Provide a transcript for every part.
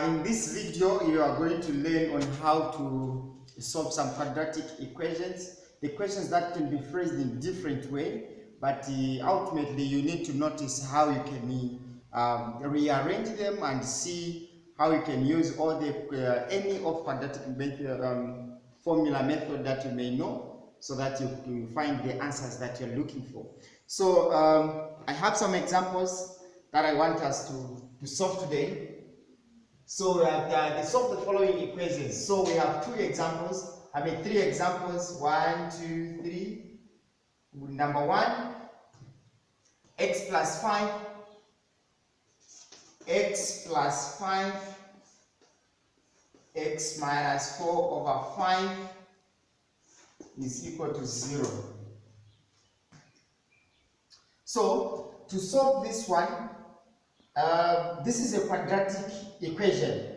In this video, you are going to learn on how to solve some quadratic equations. The questions that can be phrased in different way, but ultimately you need to notice how you can rearrange them and see how you can use all the any of quadratic formula method that you may know, so that you can find the answers that you're looking for. So I have some examples that I want us to solve today. So we have to solve the following equations. So we have three examples. 1, 2, 3. Number 1, x plus 5, x plus 5, x minus 4 over 5 is equal to 0. So to solve this one, this is a quadratic equation,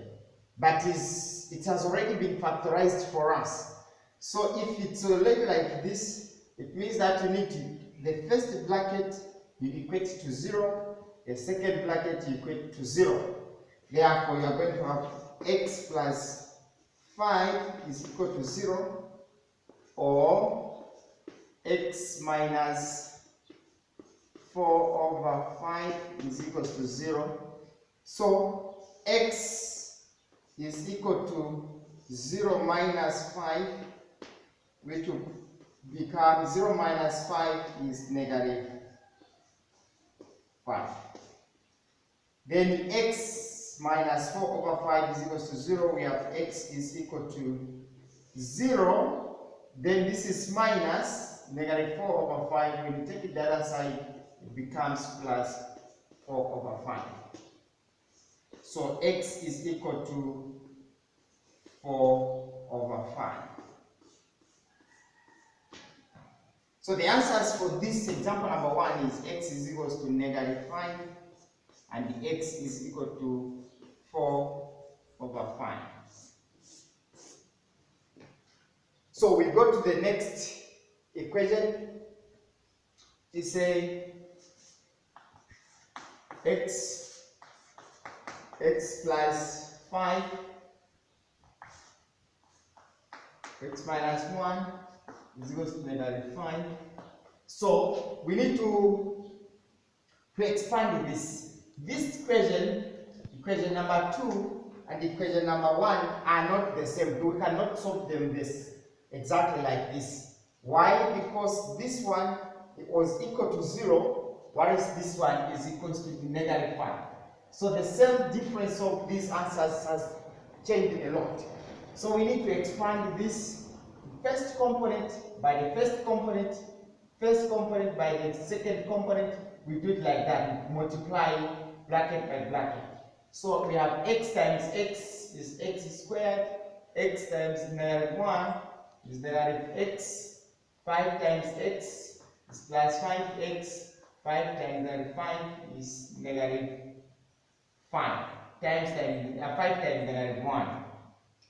but it has already been factorized for us. So if it's already like this, it means that you need the first bracket you equate to 0, the second bracket you equate to 0. Therefore, you are going to have x plus 5 is equal to 0, or x minus 4 over 5 is equal to 0. So x is equal to 0 minus 5, which will become 0 minus 5 is negative 5. Then x minus 4 over 5 is equal to 0. We have x is equal to 0. Then this is minus negative 4 over 5. When you take it the other side, it becomes plus 4 over 5. So x is equal to 4 over 5. So the answers for this example number 1 is x is equal to negative 5 and x is equal to 4 over 5. So we go to the next equation. It's a x plus 5, x minus 1 is equal to negative 5. So we need to expand this. This equation number 2 and equation number 1 are not the same. We cannot solve them exactly like this. Why? Because this one was equal to 0, whereas this one is equal to negative 5. So the same difference of these answers has changed a lot. So we need to expand this first component by the first component by the second component. We do it like that, we multiply bracket by bracket. So we have x times x is x squared, x times negative 1 is negative x, 5 times x is plus 5x, 5 times negative 5 is negative 5 times 5 times negative 1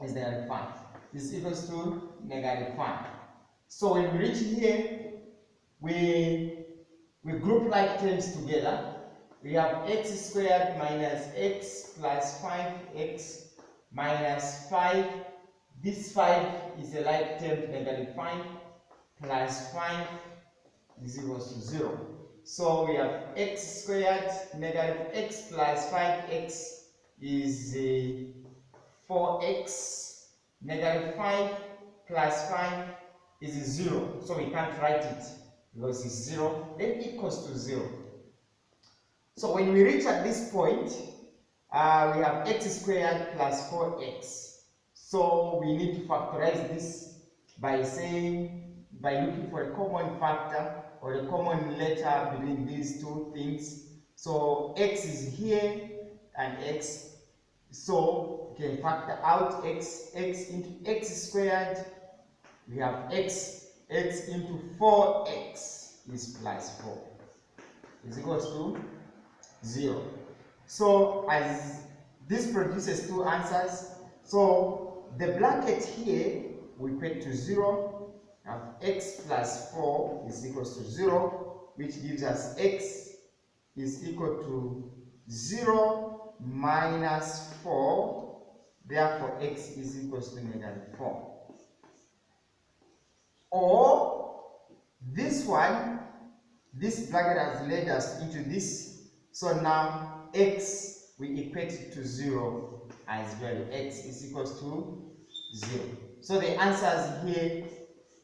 is negative 5. This is equals to negative 5. So when we reach here, we group like terms together. We have x squared minus x plus 5x minus 5. This 5 is a like term, negative 5 plus 5 is equals to 0. So we have x squared negative x plus 5x is 4x, negative 5 plus 5 is 0. So we can't write it because it's 0, then equals to 0. So when we reach at this point, we have x squared plus 4x. So we need to factorize this by looking for a common factor or a common letter between these two things. So x is here and x. So we can factor out x into x squared. We have x into 4x is plus 4 is equals to 0. So as this produces two answers, so the bracket here we equate to 0. Have x plus 4 is equals to 0, which gives us x is equal to 0 minus 4, therefore x is equals to negative 4. Or this one, this bracket has led us into this, so now x we equate it to 0 as well. X is equals to 0. So the answers here,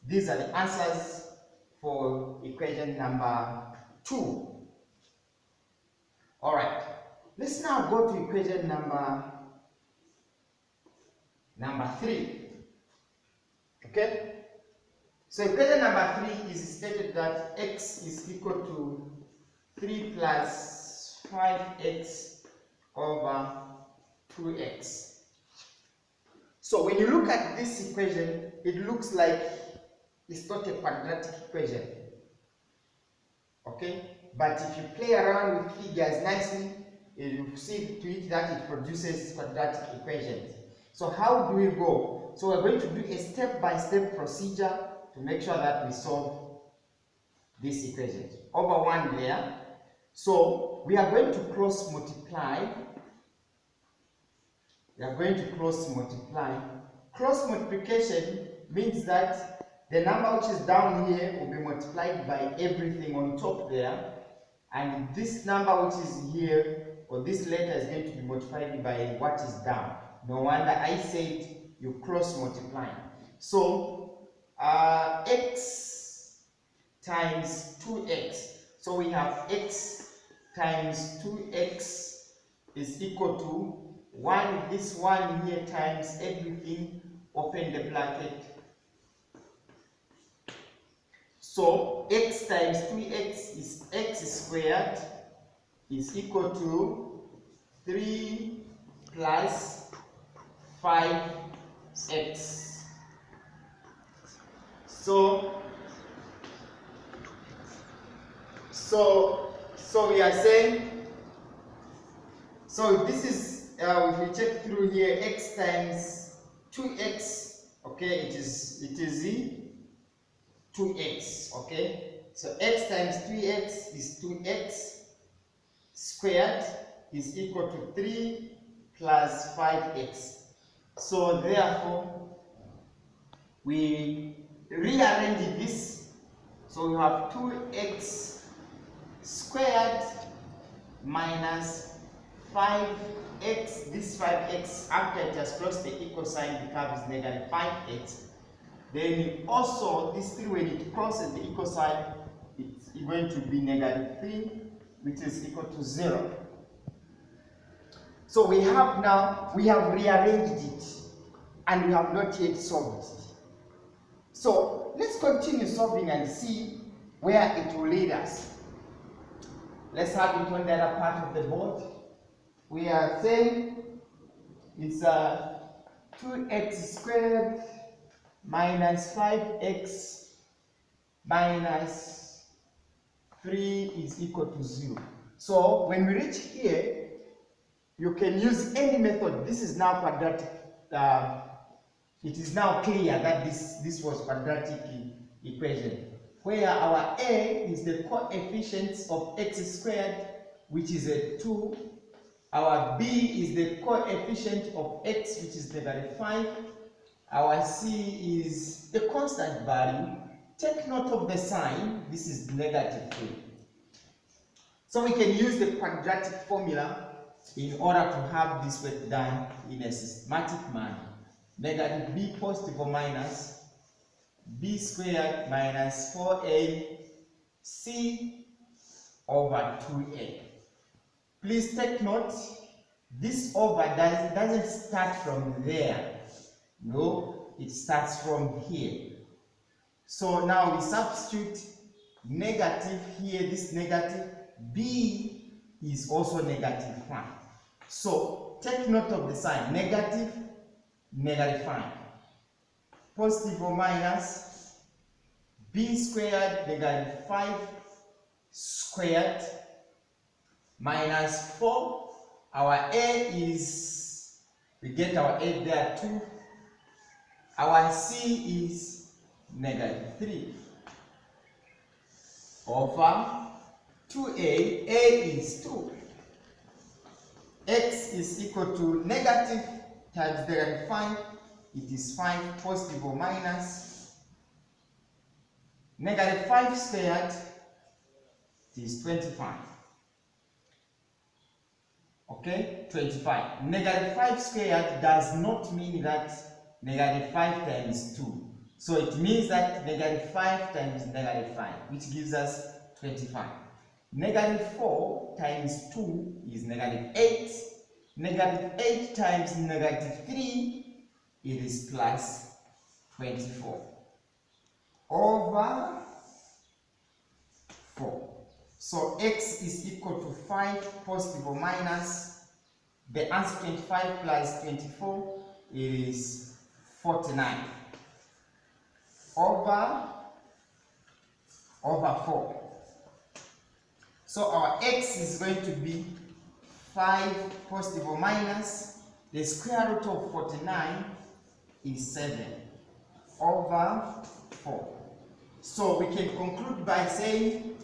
these are the answers for equation number 2. Alright, let's now go to equation number 3. Okay? So equation number 3 is stated that x is equal to 3 plus 5x over 2x. So when you look at this equation, it looks like it's not a quadratic equation. Okay? But if you play around with figures nicely, you see to it that it produces quadratic equations. So how do we go? So we're going to do a step-by-step procedure to make sure that we solve this equation. Over 1 there. So we are going to cross multiply. We are going to cross multiply. Cross multiplication means that the number which is down here will be multiplied by everything on top there. And this number which is here, or this letter, is going to be multiplied by what is down. No wonder I said you cross multiply. So x times 2x. So we have x times 2x is equal to 1, this one here times everything, open the bracket. So x times 2x is x squared is equal to 3 plus 5x. So we are saying, so this is, if we check through here, x times 2x, okay, it is 2x, okay. So x times 3x is 2x squared is equal to 3 plus 5x. So therefore, we rearrange this. So we have 2x squared minus 5x. This 5x, after it has crossed the equal sign, becomes negative 5x. Then also this 3, when it crosses the equal sign, it's going to be negative 3, which is equal to 0. So we have rearranged it, and we have not yet solved it. So let's continue solving and see where it will lead us. Let's have it on the other part of the board. We are saying it's 2x squared minus 5x minus 3 is equal to 0. So when we reach here, you can use any method. This is now quadratic. It is now clear that this was quadratic equation, where our a is the coefficients of x squared, which is a 2. Our b is the coefficient of x, which is negative 5. Our c is a constant value. Take note of the sign. This is negative 3. So we can use the quadratic formula in order to have this work done in a systematic manner. Negative b positive or minus b squared minus 4ac over 2a. Please take note, this over doesn't start from there. No, it starts from here. So now we substitute negative here, this negative, b is also negative 5. So take note of the sign, negative, negative 5. Positive or minus, b squared negative 5 squared minus 4. Our a is, we get our a there 2. Our c is negative 3 over 2a. A is 2. x is equal to negative times negative 5. It is 5 positive or minus. Negative 5 squared is 25. Okay, 25. Negative 5 squared does not mean that negative 5 times 2. So it means that negative 5 times negative 5, which gives us 25. Negative 4 times 2 is negative 8. Negative 8 times negative 3, it is plus 24 over 4. So x is equal to 5 positive or minus. The answer 25 plus 24 is 49 over 4. So our x is going to be 5 positive or minus. The square root of 49 is 7 over 4. So we can conclude by saying,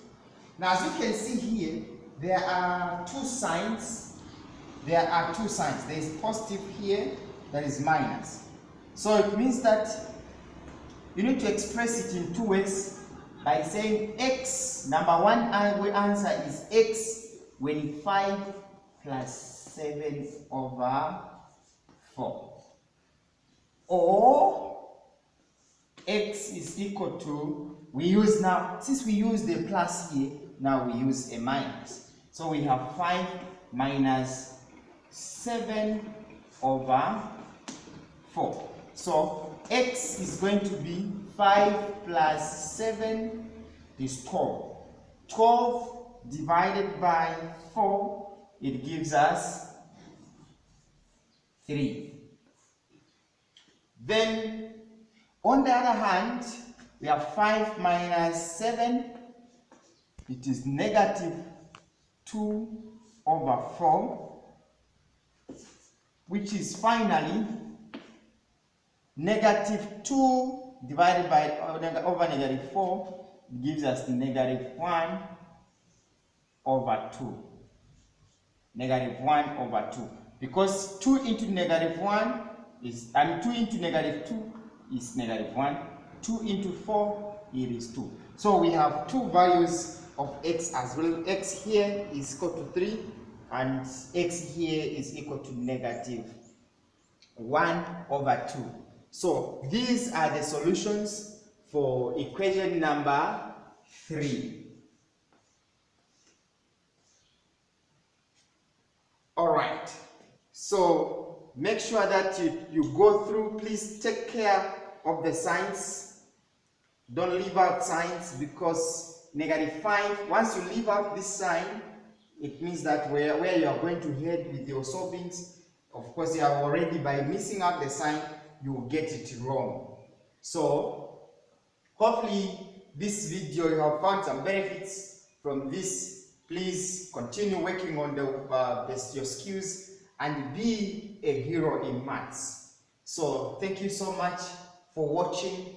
now as you can see here, there are two signs. There is positive here, there is minus. So it means that you need to express it in two ways by saying x, number one answer is x when 5 plus 7 over 4. Or x is equal to, we use now, since we use the plus here, now we use a minus. So we have 5 minus 7 over 4. So x is going to be 5 plus 7 is 12. 12 divided by 4, it gives us 3. Then, on the other hand, we have 5 minus 7, it is negative 2 over 4, which is finally negative 2 divided by over negative 4 gives us negative 1 over 2. Negative 1 over 2. Because 2 into negative 1 is, 2 into negative 2 is negative 1. 2 into 4, it is 2. So we have two values of x as well. X here is equal to 3 and x here is equal to negative 1 over 2. So these are the solutions for equation number 3. Alright, so make sure that you go through. Please take care of the signs. Don't leave out signs, because negative 5, once you leave out this sign, it means that where you are going to head with your solvings, of course you are already, by missing out the sign, you will get it wrong. So hopefully this video you have found some benefits from this. Please continue working on your skills and be a hero in maths. So thank you so much for watching.